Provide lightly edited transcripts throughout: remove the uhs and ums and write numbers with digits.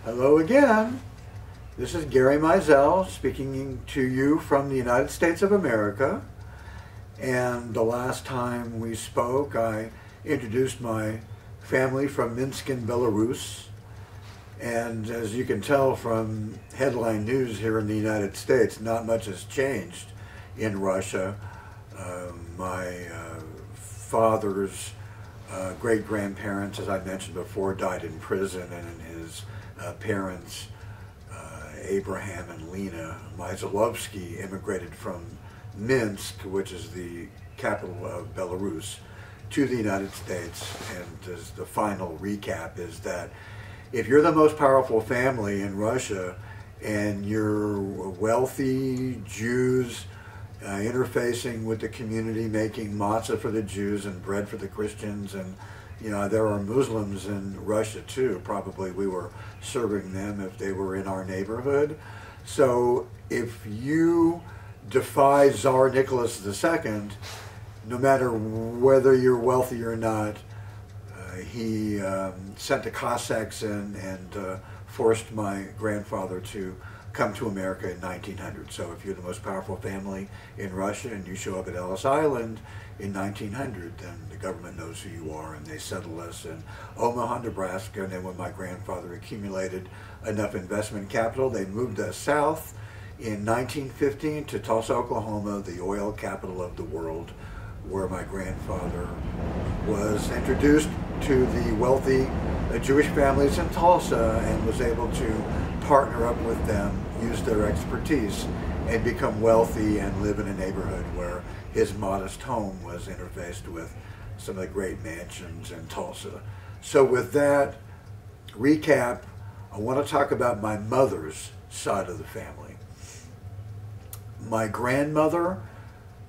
Hello again. This is Gary Mizell speaking to you from the United States of America. And the last time we spoke, I introduced my family from Minsk in Belarus. And as you can tell from headline news here in the United States, not much has changed in Russia. My father's great-grandparents, as I mentioned before, died in prison, and his parents, Abraham and Lena Myzailovsky, immigrated from Minsk, which is the capital of Belarus, to the United States. And as the final recap is that if you're the most powerful family in Russia and you're wealthy Jews interfacing with the community, making matzah for the Jews and bread for the Christians, and there are Muslims in Russia too. Probably we were serving them if they were in our neighborhood. So if you defy Tsar Nicholas II, no matter whether you're wealthy or not, he sent the Cossacks in and forced my grandfather to come to America in 1900. So if you're the most powerful family in Russia and you show up at Ellis Island in 1900, then the government knows who you are, and they settled us in Omaha, Nebraska. And then when my grandfather accumulated enough investment capital, they moved us south in 1915 to Tulsa, Oklahoma, the oil capital of the world, where my grandfather was introduced to the wealthy Jewish families in Tulsa and was able to partner up with them, use their expertise, and become wealthy and live in a neighborhood where his modest home was interfaced with some of the great mansions in Tulsa. So with that recap, I want to talk about my mother's side of the family. My grandmother,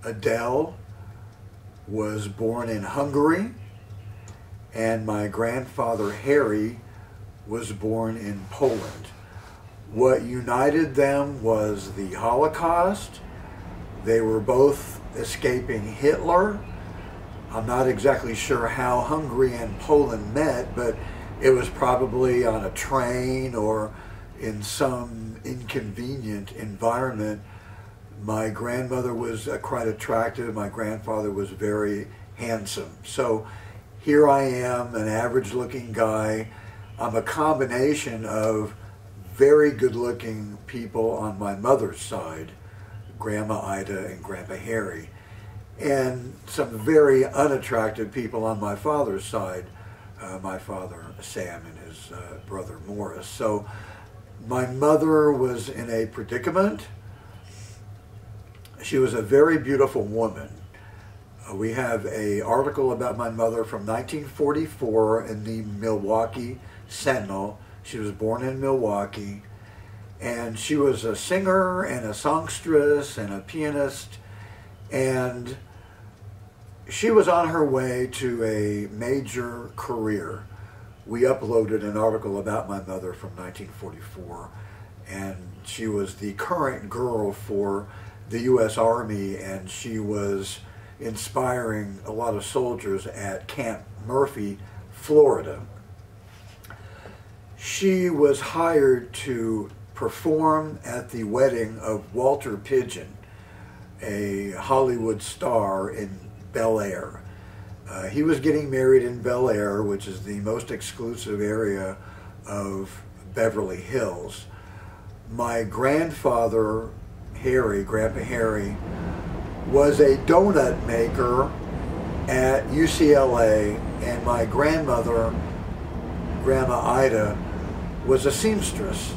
Adele, was born in Hungary, and my grandfather, Harry, was born in Poland. What united them was the Holocaust. They were both escaping Hitler. I'm not exactly sure how Hungary and Poland met, but it was probably on a train or in some inconvenient environment. My grandmother was quite attractive. My grandfather was very handsome. So here I am, an average-looking guy. I'm a combination of very good-looking people on my mother's side, Grandma Ida and Grandpa Harry, and some very unattractive people on my father's side, my father Sam and his brother Morris. So my mother was in a predicament. She was a very beautiful woman. We have an article about my mother from 1944 in the Milwaukee Sentinel. She was born in Milwaukee, and she was a singer and a songstress and a pianist, and she was on her way to a major career. We uploaded an article about my mother from 1944, and she was the current girl for the U.S. Army, and she was inspiring a lot of soldiers at Camp Murphy, Florida. She was hired to perform at the wedding of Walter Pidgeon, a Hollywood star in Bel Air. He was getting married in Bel Air, which is the most exclusive area of Beverly Hills. My grandfather, Harry, Grandpa Harry, was a donut maker at UCLA, and my grandmother, Grandma Ida, was a seamstress.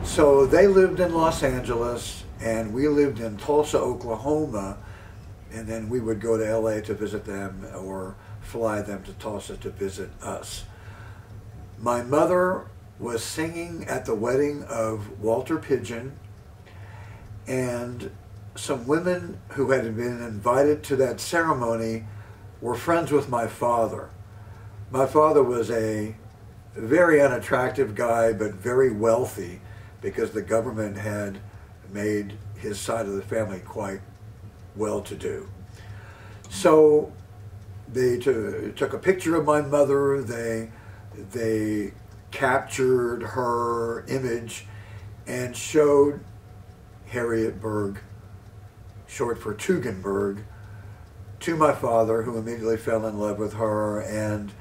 So they lived in Los Angeles, and we lived in Tulsa, Oklahoma, and then we would go to LA to visit them or fly them to Tulsa to visit us. My mother was singing at the wedding of Walter Pidgeon, and some women who had been invited to that ceremony were friends with my father. My father was a very unattractive guy, but very wealthy, because the government had made his side of the family quite well-to-do. So they took a picture of my mother. They captured her image and showed Harriet Berg, short for Tugendberg, to my father, who immediately fell in love with her and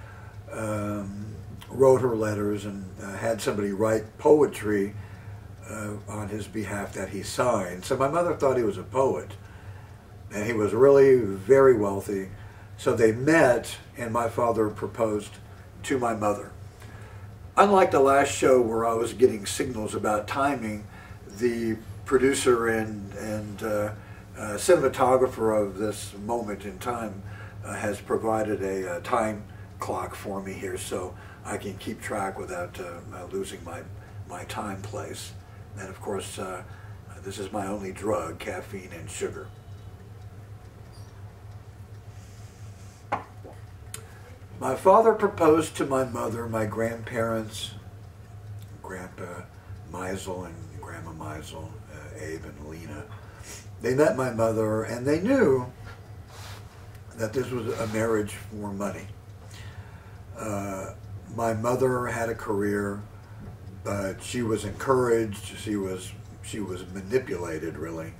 wrote her letters and had somebody write poetry on his behalf that he signed. So my mother thought he was a poet, and he was really very wealthy. So they met, and my father proposed to my mother. Unlike the last show where I was getting signals about timing, the producer and cinematographer of this moment in time has provided a time clock for me here, so I can keep track without losing my time place. And of course, this is my only drug, caffeine and sugar. My father proposed to my mother, my grandparents, Grandpa Meisel and Grandma Meisel, Abe and Lena. They met my mother, and they knew that this was a marriage for money. My mother had a career, but she was encouraged, she was manipulated, really,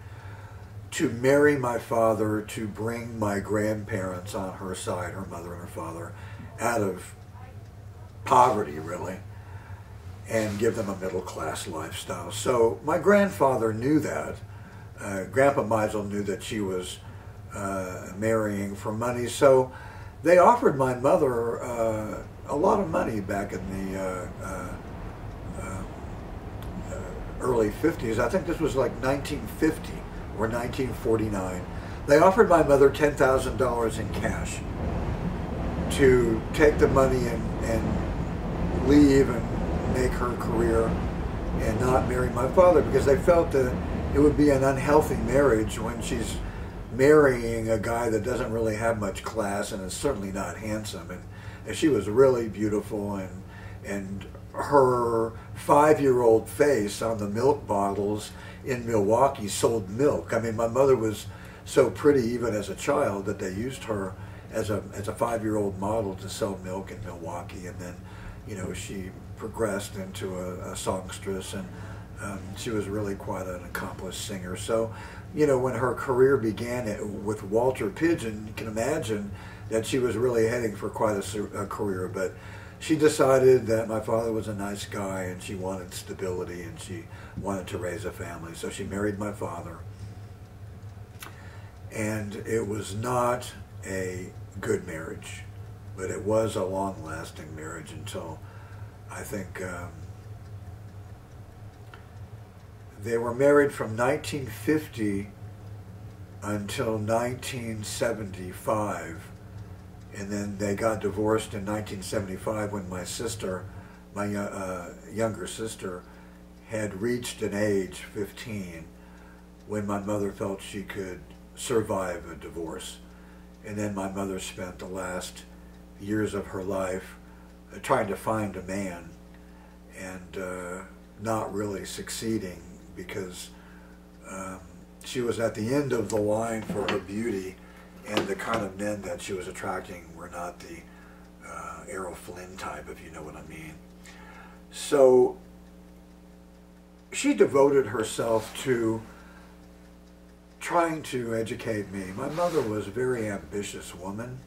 to marry my father, to bring my grandparents on her side, her mother and her father, out of poverty, really, and give them a middle-class lifestyle. So my grandfather knew that. Grandpa Meisel knew that she was marrying for money, so they offered my mother a lot of money back in the early 50s. I think this was like 1950 or 1949. They offered my mother $10,000 in cash to take the money and leave and make her career and not marry my father, because they felt that it would be an unhealthy marriage when she's marrying a guy that doesn't really have much class and is certainly not handsome. And she was really beautiful, and her 5-year-old face on the milk bottles in Milwaukee sold milk. I mean, my mother was so pretty even as a child that they used her as a 5-year-old model to sell milk in Milwaukee. And then, you know, she progressed into a songstress, and she was really quite an accomplished singer. So, you know, when her career began with Walter Pidgeon, you can imagine that she was really heading for quite a career. But she decided that my father was a nice guy, and she wanted stability, and she wanted to raise a family. So she married my father. And it was not a good marriage, but it was a long-lasting marriage until, I think, they were married from 1950 until 1975, and then they got divorced in 1975 when my sister, my younger sister, had reached an age, 15, when my mother felt she could survive a divorce. And then my mother spent the last years of her life trying to find a man, and not really succeeding, because she was at the end of the line for her beauty, and the kind of men that she was attracting were not the Errol Flynn type, if you know what I mean. So she devoted herself to trying to educate me. My mother was a very ambitious woman,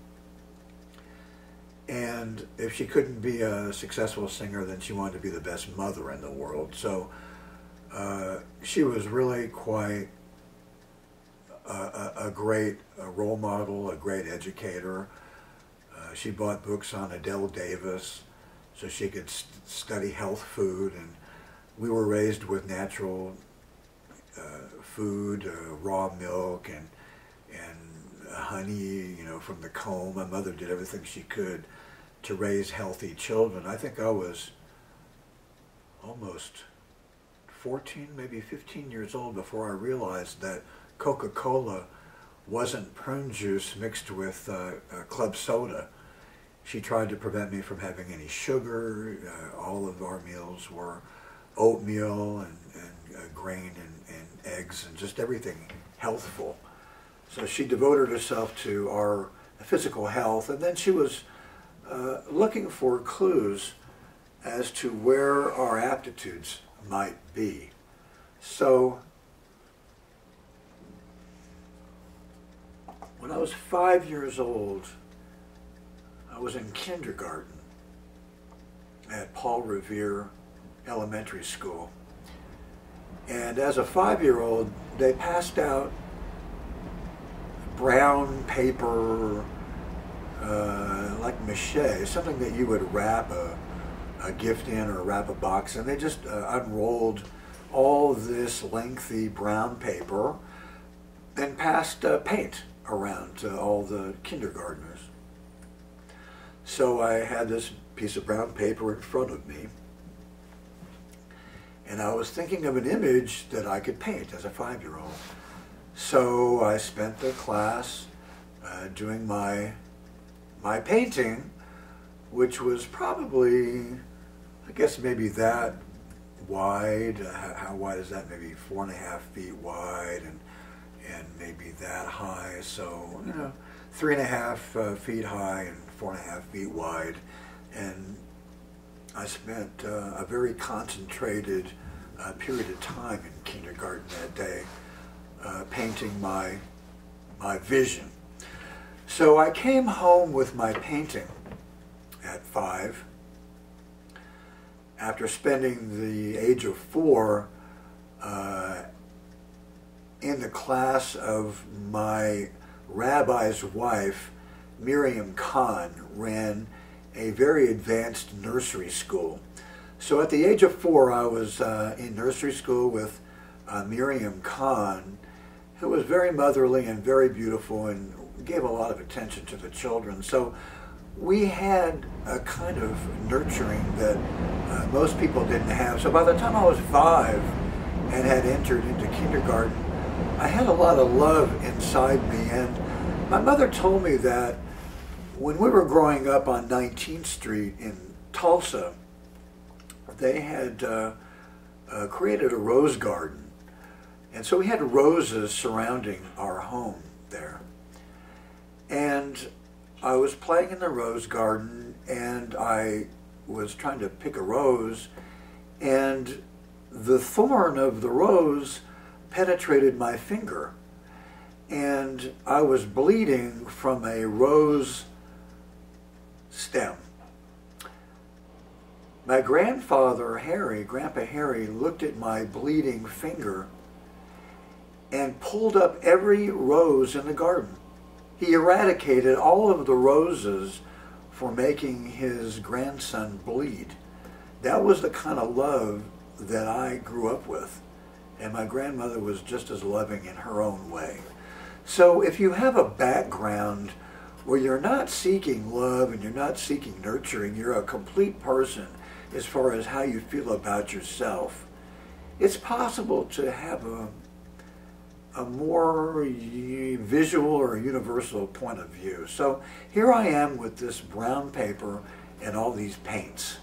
and if she couldn't be a successful singer, then she wanted to be the best mother in the world. So she was really quite a great role model, a great educator. She bought books on Adele Davis so she could study health food, and we were raised with natural food, raw milk and honey, you know, from the comb. My mother did everything she could to raise healthy children. I think I was almost 14, maybe 15 years old before I realized that Coca-Cola wasn't prune juice mixed with club soda. She tried to prevent me from having any sugar. All of our meals were oatmeal and grain and eggs and just everything healthful. So she devoted herself to our physical health, and then she was looking for clues as to where our aptitudes might be. So, when I was 5 years old, I was in kindergarten at Paul Revere Elementary School. And as a 5-year-old, they passed out brown paper, like mache, something that you would wrap a gift in or wrap a box in. They just unrolled all this lengthy brown paper and passed paint around to all the kindergartners. So I had this piece of brown paper in front of me, and I was thinking of an image that I could paint as a 5-year-old. So I spent the class doing my painting, which was probably, I guess maybe that wide. How wide is that? Maybe 4.5 feet wide, and maybe that high. So 3.5 feet high and 4.5 feet wide. And I spent a very concentrated period of time in kindergarten that day painting my vision. So I came home with my painting at 5 after spending the age of 4 in the class of my rabbi's wife. Miriam Kahn ran a very advanced nursery school. So at the age of 4, I was in nursery school with Miriam Kahn, who was very motherly and very beautiful and gave a lot of attention to the children. So we had a kind of nurturing that most people didn't have. So by the time I was 5 and had entered into kindergarten, I had a lot of love inside me. And my mother told me that when we were growing up on 19th Street in Tulsa, they had created a rose garden. And so we had roses surrounding our home there. And I was playing in the rose garden, and I was trying to pick a rose, and the thorn of the rose penetrated my finger. And I was bleeding from a rose stem. My grandfather, Harry, Grandpa Harry, looked at my bleeding finger and pulled up every rose in the garden. He eradicated all of the roses for making his grandson bleed. That was the kind of love that I grew up with. And my grandmother was just as loving in her own way. So if you have a background where you're not seeking love and you're not seeking nurturing, you're a complete person as far as how you feel about yourself, it's possible to have a more visual or universal point of view. So here I am with this brown paper and all these paints.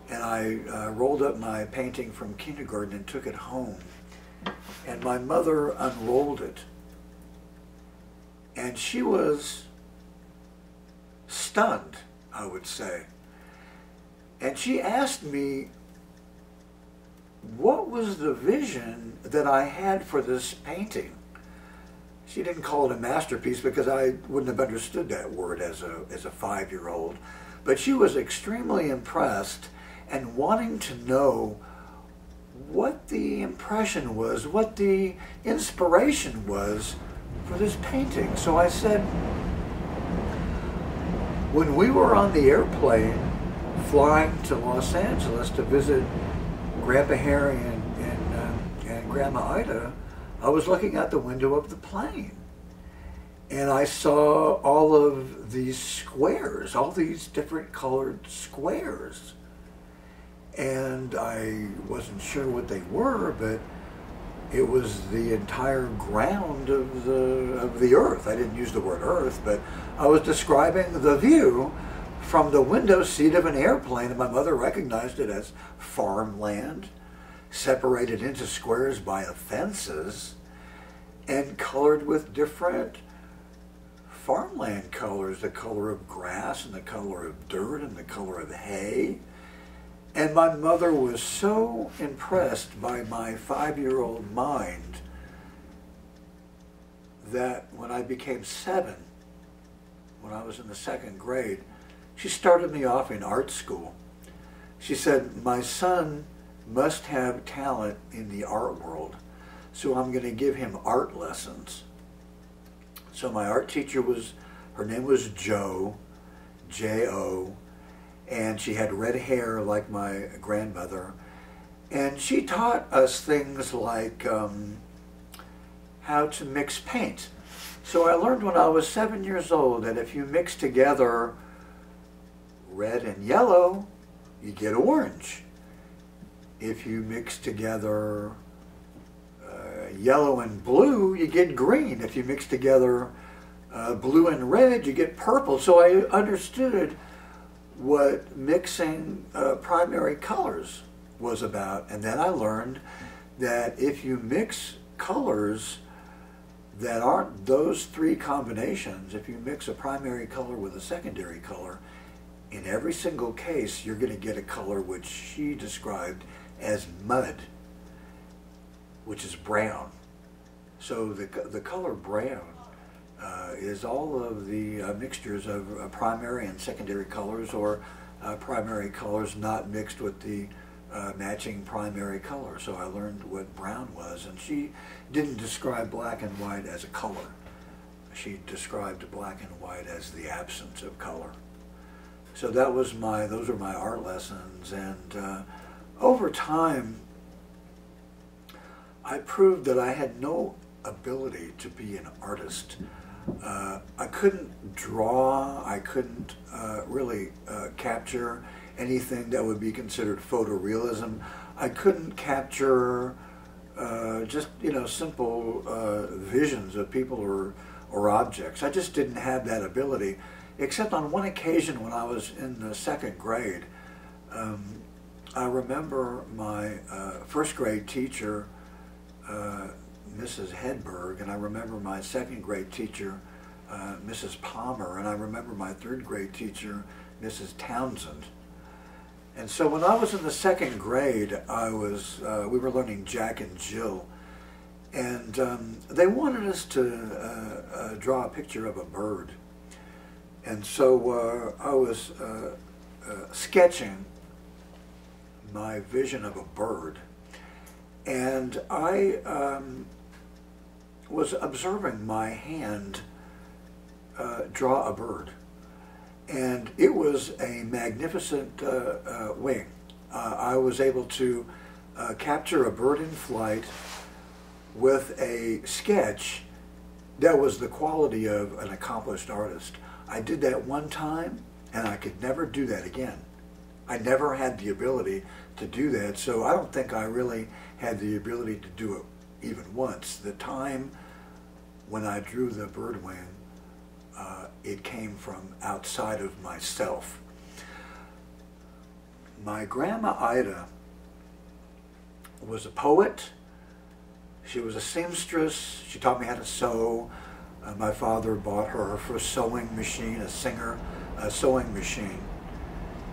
And I rolled up my painting from kindergarten and took it home. And my mother unrolled it. And she was stunned, I would say. And she asked me, what was the vision that I had for this painting? She didn't call it a masterpiece because I wouldn't have understood that word as a 5-year-old. But she was extremely impressed and wanting to know what the impression was, what the inspiration was for this painting. So I said, when we were on the airplane flying to Los Angeles to visit Grandpa Harry and Grandma Ida, I was looking out the window of the plane. And I saw all of these squares, all these different colored squares. And I wasn't sure what they were, but it was the entire ground of the earth. I didn't use the word earth, but I was describing the view from the window seat of an airplane, and my mother recognized it as farmland, separated into squares by fences, and colored with different farmland colors, the color of grass and the color of dirt and the color of hay. And my mother was so impressed by my 5-year-old mind that when I became 7, when I was in the 2nd grade, she started me off in art school. She said, my son must have talent in the art world, so I'm going to give him art lessons. So my art teacher her name was Jo, J-O, and she had red hair like my grandmother. And she taught us things like how to mix paint. So I learned when I was 7 years old that if you mix together red and yellow, you get orange. If you mix together yellow and blue, you get green. If you mix together blue and red, you get purple. So I understood what mixing primary colors was about. And then I learned that if you mix colors that aren't those 3 combinations, if you mix a primary color with a secondary color, in every single case you're going to get a color which she described as mud, which is brown. So the color brown is all of the mixtures of primary and secondary colors, or primary colors not mixed with the matching primary color. So I learned what brown was, and she didn't describe black and white as a color. She described black and white as the absence of color. So those were my art lessons, and over time I proved that I had no ability to be an artist. I couldn't draw, I couldn't really capture anything that would be considered photorealism. I couldn't capture just, simple visions of people or objects. I just didn't have that ability, except on one occasion when I was in the 2nd grade. I remember my 1st grade teacher, Mrs. Hedberg, and I remember my 2nd grade teacher, Mrs. Palmer, and I remember my 3rd grade teacher, Mrs. Townsend. And so when I was in the 2nd grade, we were learning Jack and Jill, and they wanted us to draw a picture of a bird. And so I was sketching my vision of a bird, and I was observing my hand draw a bird, and it was a magnificent wing. I was able to capture a bird in flight with a sketch that was the quality of an accomplished artist. I did that one time, and I could never do that again. I never had the ability to do that, so I don't think I really had the ability to do it even once. The time when I drew the bird wing, it came from outside of myself. My grandma Ida was a poet. She was a seamstress. She taught me how to sew. My father bought her first sewing machine, a sewing machine.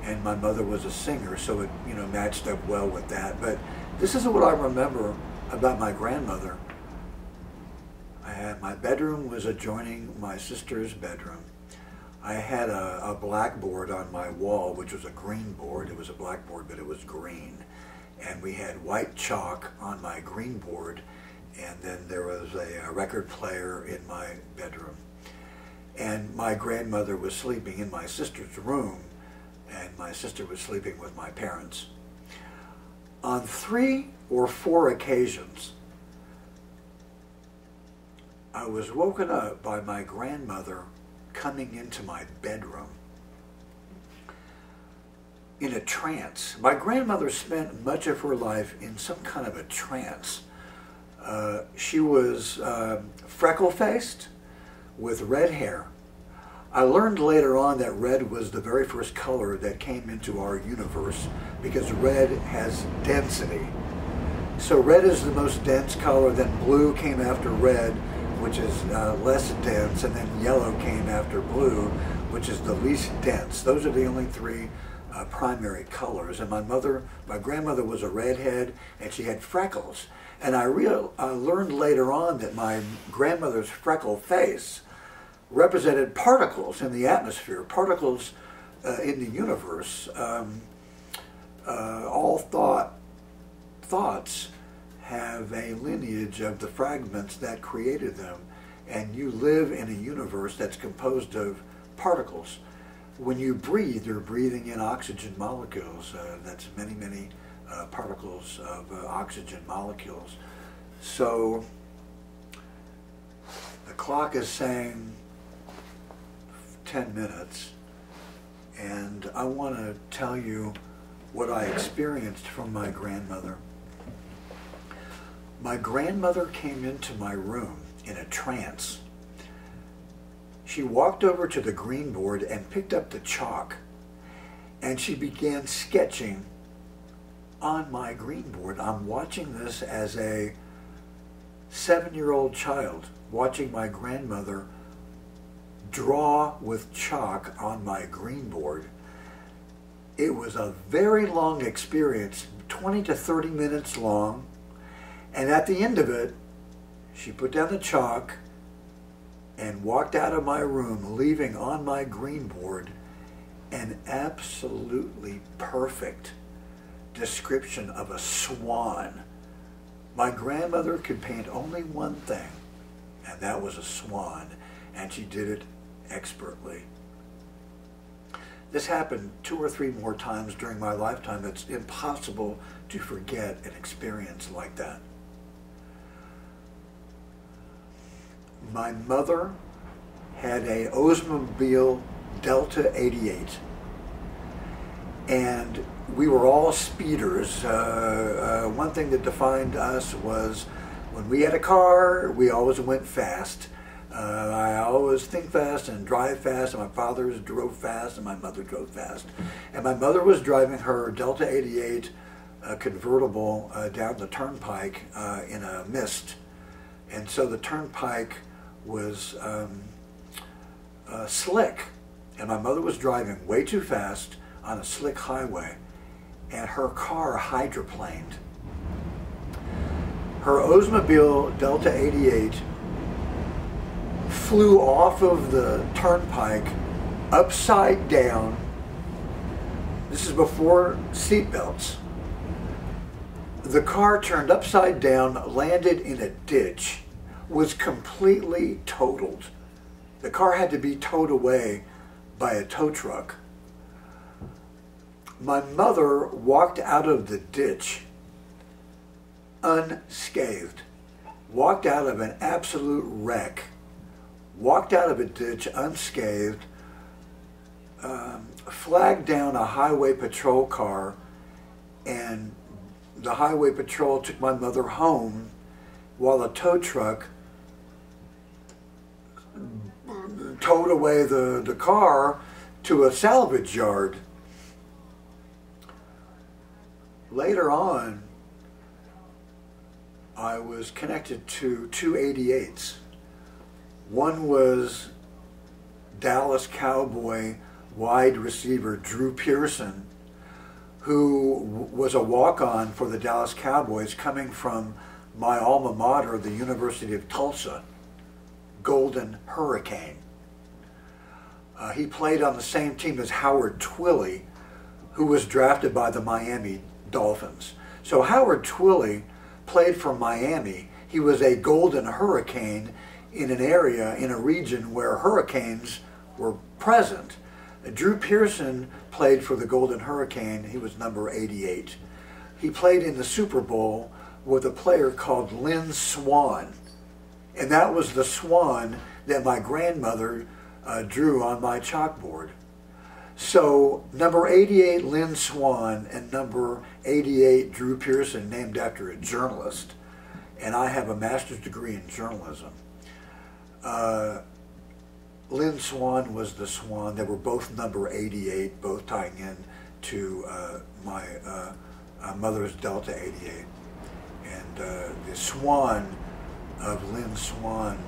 And my mother was a singer, so it matched up well with that. But this is what I remember about my grandmother. My bedroom was adjoining my sister's bedroom. I had a blackboard on my wall, which was a green board. It was a blackboard, but it was green. And we had white chalk on my green board, and then there was a record player in my bedroom. And my grandmother was sleeping in my sister's room, and my sister was sleeping with my parents. On 3 or 4 occasions, I was woken up by my grandmother coming into my bedroom in a trance. My grandmother spent much of her life in some kind of a trance. She was freckle-faced with red hair. I learned later on that red was the very first color that came into our universe because red has density. So red is the most dense color, then blue came after red, which is less dense, and then yellow came after blue, which is the least dense. Those are the only 3 primary colors. And my grandmother was a redhead, and she had freckles. And I learned later on that my grandmother's freckle face represented particles in the atmosphere, particles in the universe. All thoughts have a lineage of the fragments that created them, and you live in a universe that's composed of particles. When you breathe, you're breathing in oxygen molecules. That's many, many particles of oxygen molecules. So the clock is saying 10 minutes, and I want to tell you what I experienced from my grandmother. My grandmother came into my room in a trance. She walked over to the green board and picked up the chalk, and she began sketching on my green board. I'm watching this as a 7-year-old child, watching my grandmother draw with chalk on my green board. It was a very long experience, 20 to 30 minutes long, and at the end of it, she put down the chalk and walked out of my room, leaving on my green board an absolutely perfect description of a swan. My grandmother could paint only one thing, and that was a swan, and she did it expertly. This happened 2 or 3 more times during my lifetime. It's impossible to forget an experience like that. My mother had a Oldsmobile Delta 88, and we were all speeders. One thing that defined us was when we had a car, we always went fast. I always think fast and drive fast, and my father drove fast and my mother drove fast. And my mother was driving her Delta 88 convertible down the turnpike in a mist. And so the turnpike was slick, and my mother was driving way too fast on a slick highway, and her car hydroplaned. Her Oldsmobile Delta 88 flew off of the turnpike upside down. This is before seatbelts. The car turned upside down, landed in a ditch, was completely totaled. The car had to be towed away by a tow truck. My mother walked out of the ditch unscathed, walked out of an absolute wreck, walked out of a ditch unscathed, flagged down a highway patrol car, and the highway patrol took my mother home while a tow truck towed away the car to a salvage yard. Later on, I was connected to 2 88s. One was Dallas Cowboy wide receiver Drew Pearson, who was a walk-on for the Dallas Cowboys coming from my alma mater, the University of Tulsa, Golden Hurricane. He played on the same team as Howard Twilley, who was drafted by the Miami Dolphins. So Howard Twilley played for Miami. He was a Golden Hurricane in an area, in a region where hurricanes were present. Drew Pearson played for the Golden Hurricane. He was number 88. He played in the Super Bowl with a player called Lynn Swann. And that was the swan that my grandmother drew on my chalkboard. So number 88 Lynn Swann and number 88 Drew Pearson, named after a journalist. And I have a master's degree in journalism. Lynn Swann was the swan. They were both number 88, both tying in to my mother's Delta 88. And the swan of Lynn Swann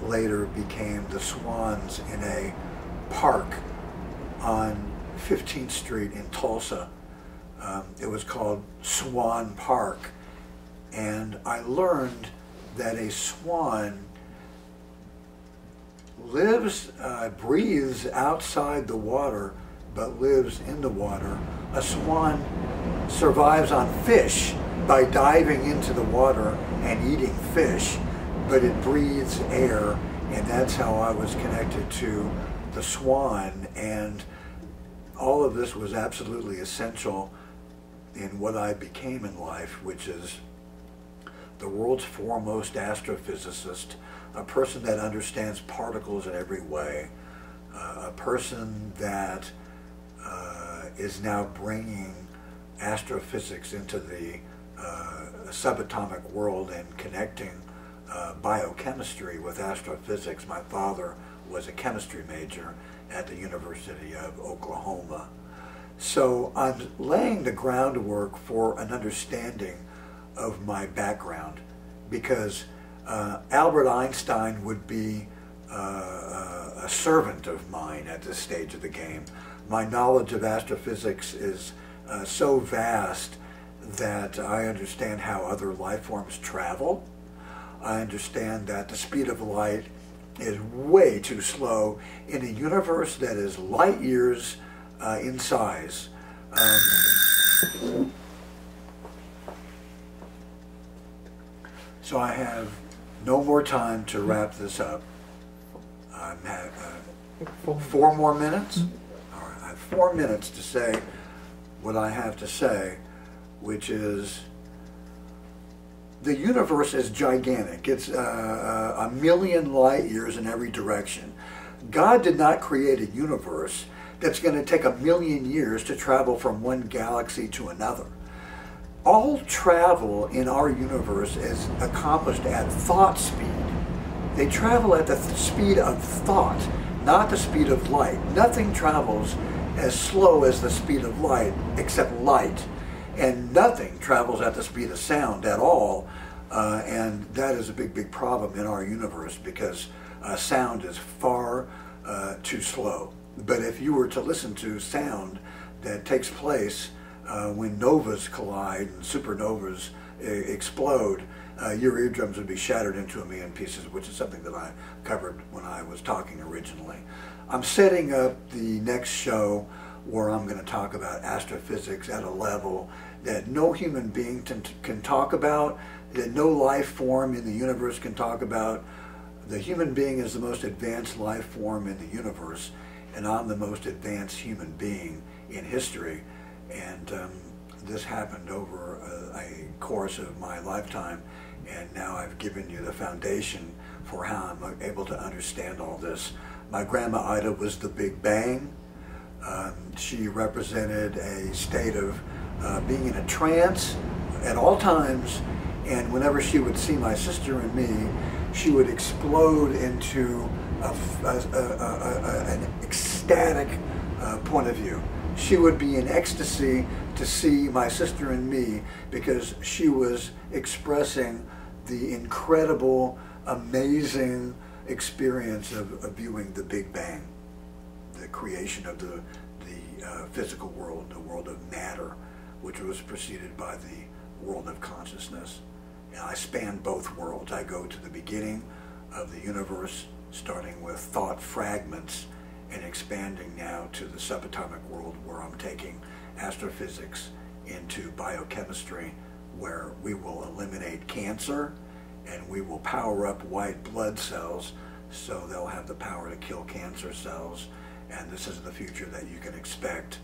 later became the swans in a park on 15th Street in Tulsa. It was called Swan Park. And I learned that a swan lives, breathes outside the water, but lives in the water. A swan survives on fish by diving into the water and eating fish, but it breathes air, and that's how I was connected to the swan. And all of this was absolutely essential in what I became in life, which is the world's foremost astrophysicist, a person that understands particles in every way, a person that is now bringing astrophysics into the subatomic world and connecting biochemistry with astrophysics. My father was a chemistry major at the University of Oklahoma. So I'm laying the groundwork for an understanding of my background, because Albert Einstein would be a servant of mine at this stage of the game. My knowledge of astrophysics is so vast that I understand how other life forms travel. I understand that the speed of light is way too slow in a universe that is light years in size. So I have no more time to wrap this up. I have 4 more minutes? All right, I have 4 minutes to say what I have to say, which is the universe is gigantic. It's a million light years in every direction. God did not create a universe that's going to take a million years to travel from one galaxy to another. All travel in our universe is accomplished at thought speed. They travel at the speed of thought, not the speed of light. Nothing travels as slow as the speed of light except light. And nothing travels at the speed of sound at all. And that is a big, big problem in our universe, because sound is far too slow. But if you were to listen to sound that takes place when novas collide and supernovas explode, your eardrums would be shattered into a million pieces, which is something that I covered when I was talking originally. I'm setting up the next show where I'm going to talk about astrophysics at a level that no human being can talk about, that no life form in the universe can talk about. The human being is the most advanced life form in the universe, and I'm the most advanced human being in history. And this happened over a course of my lifetime, and now I've given you the foundation for how I'm able to understand all this. My grandma Ida was the Big Bang. She represented a state of being in a trance at all times, and whenever she would see my sister and me, she would explode into an ecstatic point of view. She would be in ecstasy to see my sister and me, because she was expressing the incredible, amazing experience of viewing the Big Bang, the creation of the physical world, the world of matter, which was preceded by the world of consciousness. And I span both worlds. I go to the beginning of the universe, starting with thought fragments, and expanding now to the subatomic world, where I'm taking astrophysics into biochemistry, where we will eliminate cancer and we will power up white blood cells so they'll have the power to kill cancer cells. And this is the future that you can expect.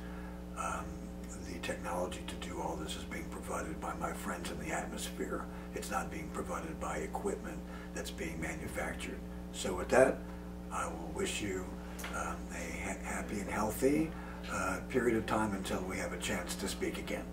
The technology to do all this is being provided by my friends in the atmosphere. It's not being provided by equipment that's being manufactured. So with that, I will wish you a happy and healthy period of time until we have a chance to speak again.